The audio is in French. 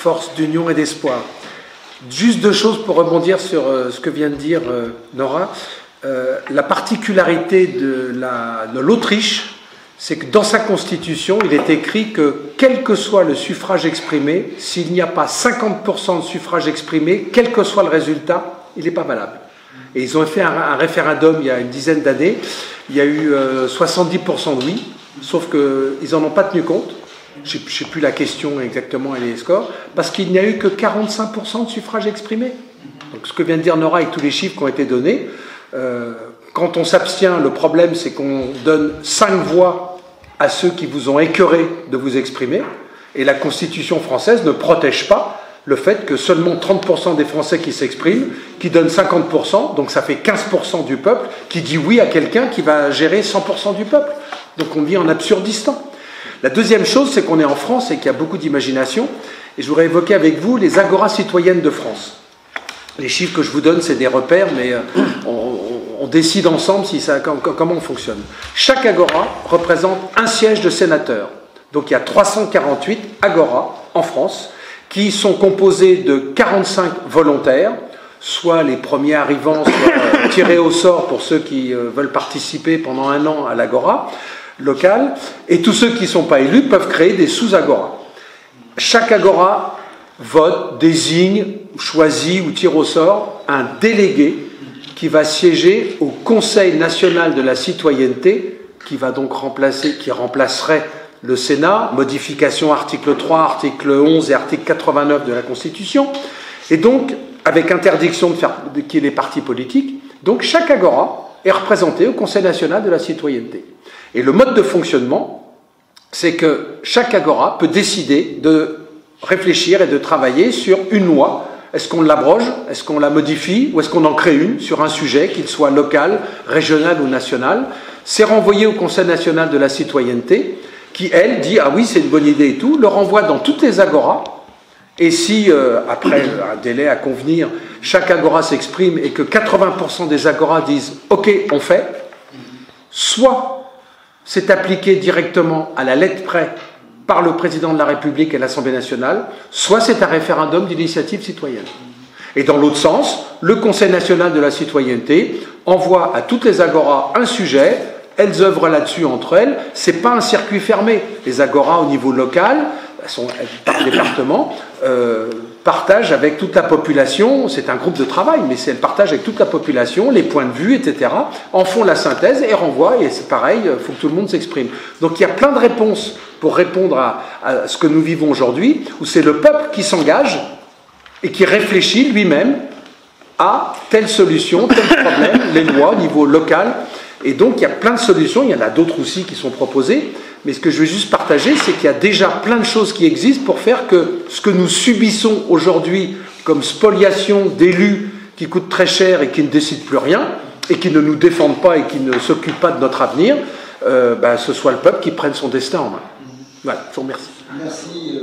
force d'union et d'espoir. Juste deux choses pour rebondir sur ce que vient de dire Nora. La particularité de l'Autriche, c'est que dans sa constitution, il est écrit que quel que soit le suffrage exprimé, s'il n'y a pas 50% de suffrage exprimé, quel que soit le résultat, il n'est pas valable. Et ils ont fait un référendum il y a une dizaine d'années, il y a eu 70% de oui, sauf qu'ils n'en ont pas tenu compte. Je ne sais plus la question exactement et les scores, parce qu'il n'y a eu que 45% de suffrage exprimé. Donc ce que vient de dire Nora avec tous les chiffres qui ont été donnés, quand on s'abstient, le problème c'est qu'on donne 5 voix à ceux qui vous ont écœuré de vous exprimer, et la Constitution française ne protège pas le fait que seulement 30% des Français qui s'expriment, qui donnent 50%, donc ça fait 15% du peuple, qui dit oui à quelqu'un qui va gérer 100% du peuple. Donc on vit en Absurdistan. La deuxième chose, c'est qu'on est en France et qu'il y a beaucoup d'imagination, et je voudrais évoquer avec vous les agoras citoyennes de France. Les chiffres que je vous donne, c'est des repères, mais on décide ensemble comment on fonctionne. Chaque agora représente un siège de sénateur. Donc il y a 348 agoras en France, qui sont composés de 45 volontaires, soit les premiers arrivants, soit tirés au sort pour ceux qui veulent participer pendant un an à l'agora locale, et tous ceux qui ne sont pas élus peuvent créer des sous-agoras. Chaque agora vote, désigne, choisit ou tire au sort un délégué qui va siéger au Conseil national de la citoyenneté, qui remplacerait le Sénat, modification article 3, article 11 et article 89 de la Constitution, et donc avec interdiction qu'il y ait des partis politiques. Donc chaque agora est représenté au Conseil national de la citoyenneté. Et le mode de fonctionnement, c'est que chaque agora peut décider de réfléchir et de travailler sur une loi. Est-ce qu'on l'abroge? Est-ce qu'on la modifie? Ou est-ce qu'on en crée une sur un sujet, qu'il soit local, régional ou national? C'est renvoyé au Conseil national de la citoyenneté, qui, elle, dit « Ah oui, c'est une bonne idée et tout », le renvoie dans toutes les agoras, et si, après un délai à convenir, chaque agora s'exprime et que 80% des agoras disent « Ok, on fait », soit c'est appliqué directement à la lettre près par le président de la République et l'Assemblée nationale, soit c'est un référendum d'initiative citoyenne. Et dans l'autre sens, le Conseil national de la citoyenneté envoie à toutes les agoras un sujet, elles œuvrent là-dessus entre elles, c'est pas un circuit fermé. Les agoras au niveau local, par département, partagent avec toute la population, c'est un groupe de travail, mais elles partagent avec toute la population les points de vue, etc., en font la synthèse et renvoient, et c'est pareil, il faut que tout le monde s'exprime. Donc il y a plein de réponses pour répondre à ce que nous vivons aujourd'hui, où c'est le peuple qui s'engage et qui réfléchit lui-même à telle solution, tel problème, les lois au niveau local. Et donc il y a plein de solutions, il y en a d'autres aussi qui sont proposées, mais ce que je veux juste partager, c'est qu'il y a déjà plein de choses qui existent pour faire que ce que nous subissons aujourd'hui comme spoliation d'élus qui coûtent très cher et qui ne décident plus rien, et qui ne nous défendent pas et qui ne s'occupent pas de notre avenir, ce soit le peuple qui prenne son destin en main. Voilà, je vous remercie. Merci.